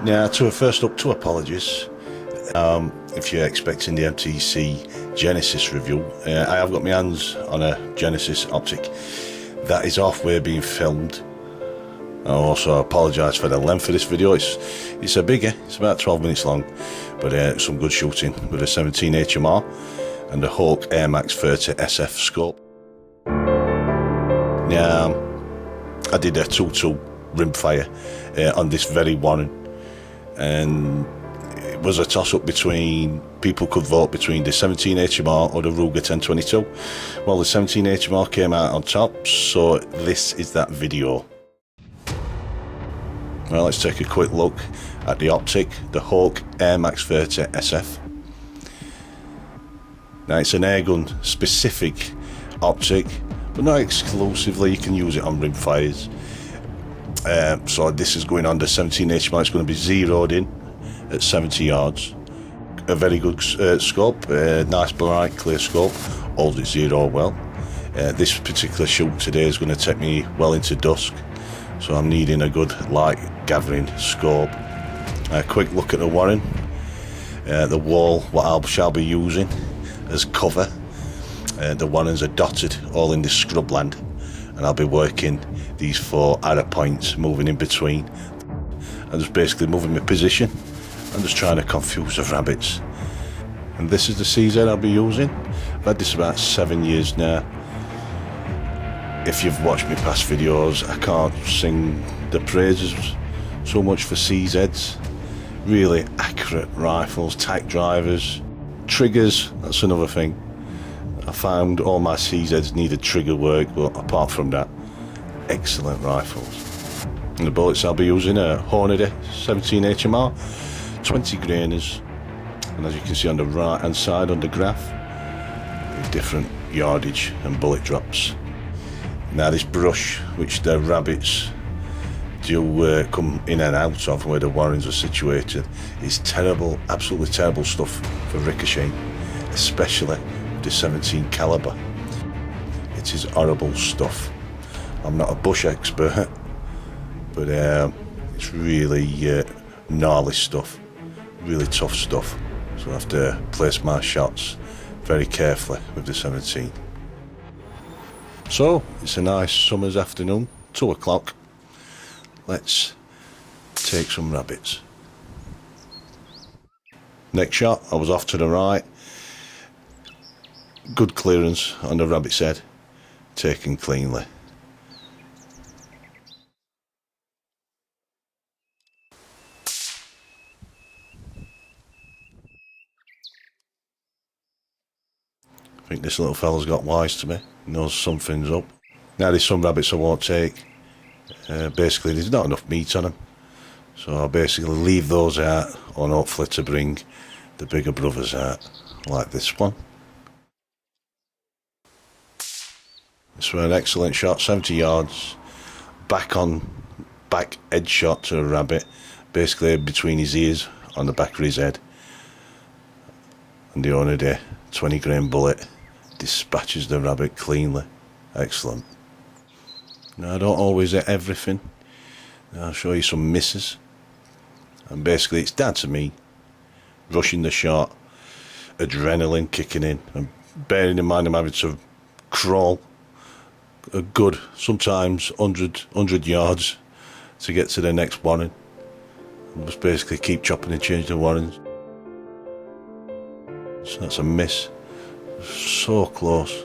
Now, first up, two apologies. If you're expecting the MTC Genesis review, I have got my hands on a Genesis Optic that is halfway being filmed. I also apologise for the length of this video. It's a bigger, it's about 12 minutes long, but some good shooting with a 17 HMR and the Hawk Air Max 30 SF scope. Now, I did a 2-2 rimfire on this very Warren, and it was a toss-up between, people could vote between the 17 HMR or the Ruger 1022. Well, the 17 HMR came out on top, so this is that video. Well, let's take a quick look at the optic, the Hawk Air Max 30 SF. Now, it's an airgun specific optic, but not exclusively. You can use it on rimfires. So this is going on the 17 HMR. It's going to be zeroed in at 70 yards. A very good scope, nice bright clear scope, holds it zero well. This particular shoot today is going to take me well into dusk, so I'm needing a good light gathering scope. A quick look at the Warren, the wall what I shall be using as cover. The Warrens are dotted all in this scrubland, and I'll be working these 4 arrow points, moving in between. I'm just basically moving my position. I'm just trying to confuse the rabbits. And this is the CZ I'll be using. I've had this about 7 years now. If you've watched my past videos, I can't sing the praises so much for CZs. Really accurate rifles, tight drivers, triggers, that's another thing. I found all my CZs needed trigger work, but apart from that, excellent rifles. And the bullets I'll be using are Hornady 17 HMR, 20 grainers, and as you can see on the right hand side on the graph, different yardage and bullet drops. Now this brush, which the rabbits do come in and out of where the Warrens are situated, is terrible, absolutely terrible stuff for ricocheting, especially with the 17 caliber. It is horrible stuff. I'm not a bush expert, but it's really gnarly stuff, really tough stuff. So I have to place my shots very carefully with the 17. So it's a nice summer's afternoon, 2 o'clock. Let's take some rabbits. Next shot, I was off to the right. Good clearance on the rabbit's head, taken cleanly. I think this little fella's got wise to me, knows something's up. Now there's some rabbits I won't take. Basically there's not enough meat on them, so I'll basically leave those out, and hopefully to bring the bigger brothers out, like this one. This was an excellent shot, 70 yards, back edge shot to a rabbit, basically between his ears on the back of his head, and the Hornady 20 grain bullet dispatches the rabbit cleanly. Excellent. Now I don't always hit everything. I'll show you some misses, and basically it's down to me rushing the shot, adrenaline kicking in, and bearing in mind I'm having to crawl a good, sometimes 100 yards to get to the next Warren. And just basically keep chopping and changing the Warrens. So that's a miss. So close.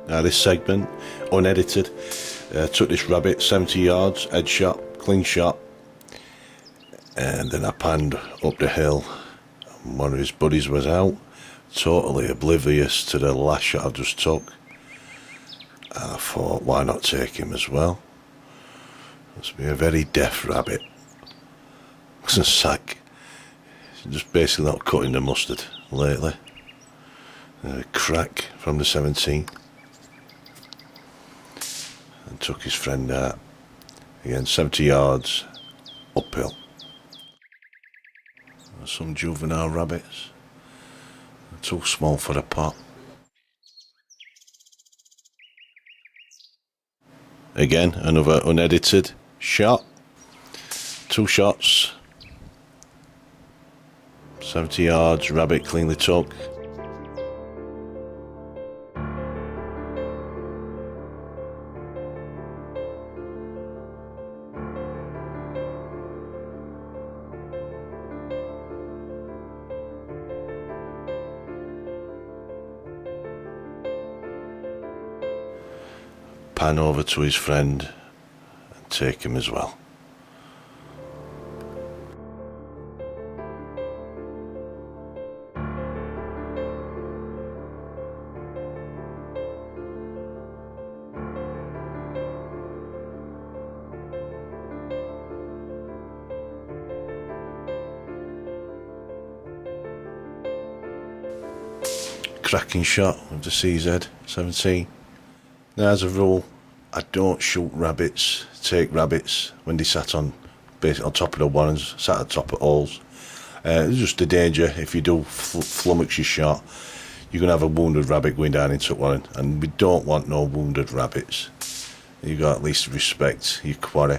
Now this segment, unedited, took this rabbit 70 yards, head shot, clean shot, and then I panned up the hill, and one of his buddies was out, totally oblivious to the last shot I just took, and I thought, why not take him as well? Must be a very deaf rabbit. It's a sack. It's just basically not cutting the mustard lately. A crack from the 17. And took his friend out. Again, 70 yards uphill. Some juvenile rabbits. Too small for a pot. Again, another unedited shot. 2 shots. 70 yards, rabbit cleanly took. Pan over to his friend and take him as well. Cracking shot of the CZ-17. Now, as a rule, I don't shoot rabbits, take rabbits when they sat on basically on top of the warrens, sat at the top of holes. It's just a danger if you do flummox your shot, you're going to have a wounded rabbit going down into warren, and we don't want no wounded rabbits. You've got at least respect your quarry.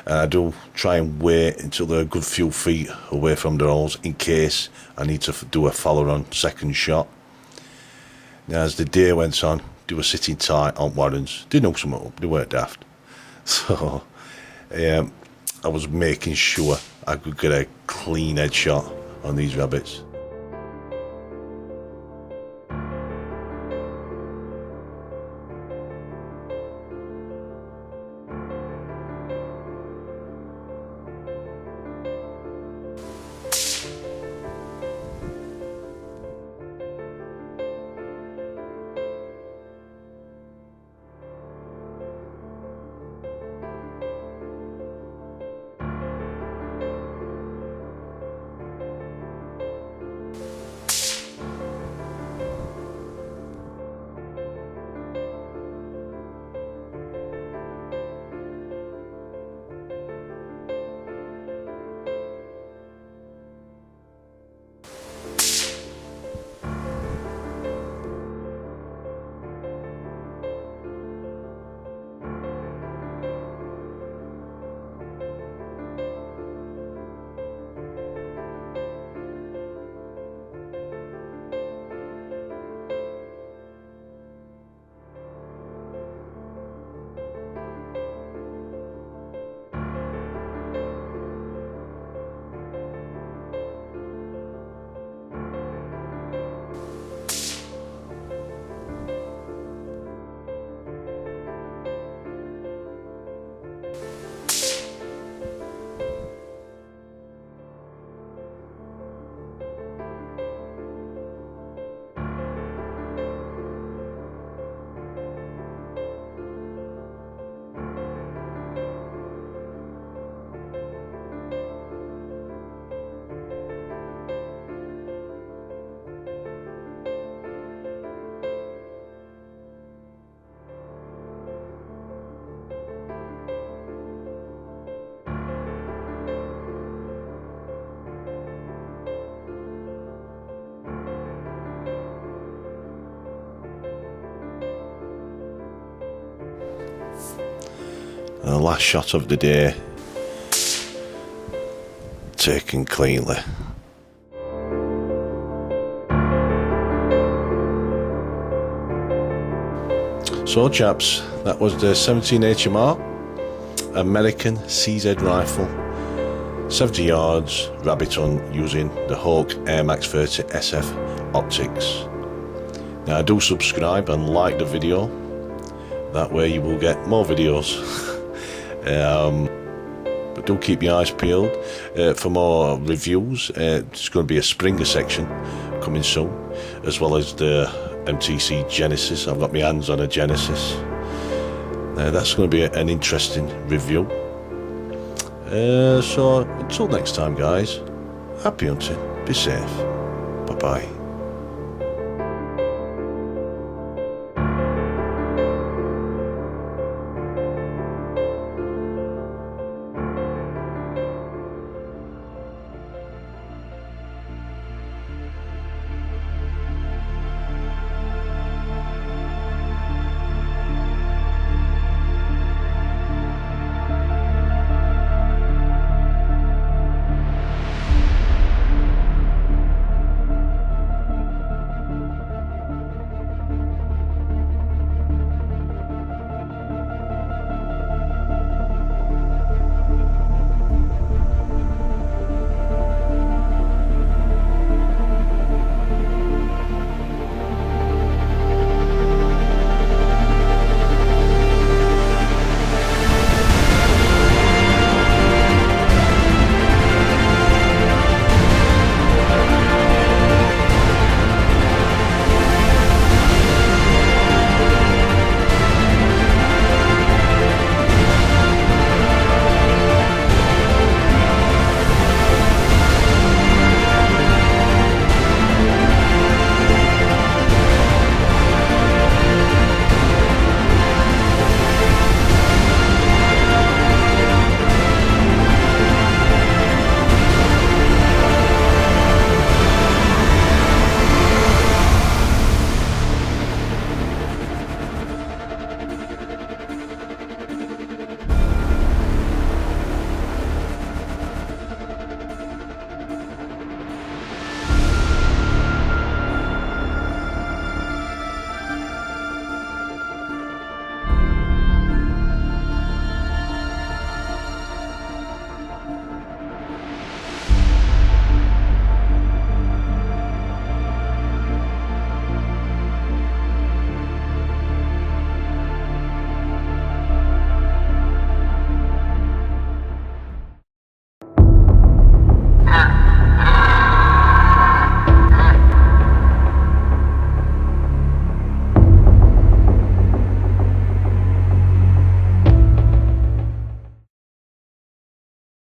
And I do try and wait until they're a good few feet away from the holes in case I need to do a follow-on second shot. Now, as the day went on, they were sitting tight on warrens. They knew something up, they weren't daft. So I was making sure I could get a clean headshot on these rabbits. And the last shot of the day, taken cleanly. So chaps, that was the 17 HMR American CZ rifle, 70 yards, rabbit hunt using the Hawk Air Max 30 SF optics. Now do subscribe and like the video, that way you will get more videos. But do keep your eyes peeled for more reviews. There's going to be a Springer section coming soon, as well as the MTC Genesis. I've got my hands on a Genesis. That's going to be an interesting review. So until next time guys, happy hunting, be safe, bye bye.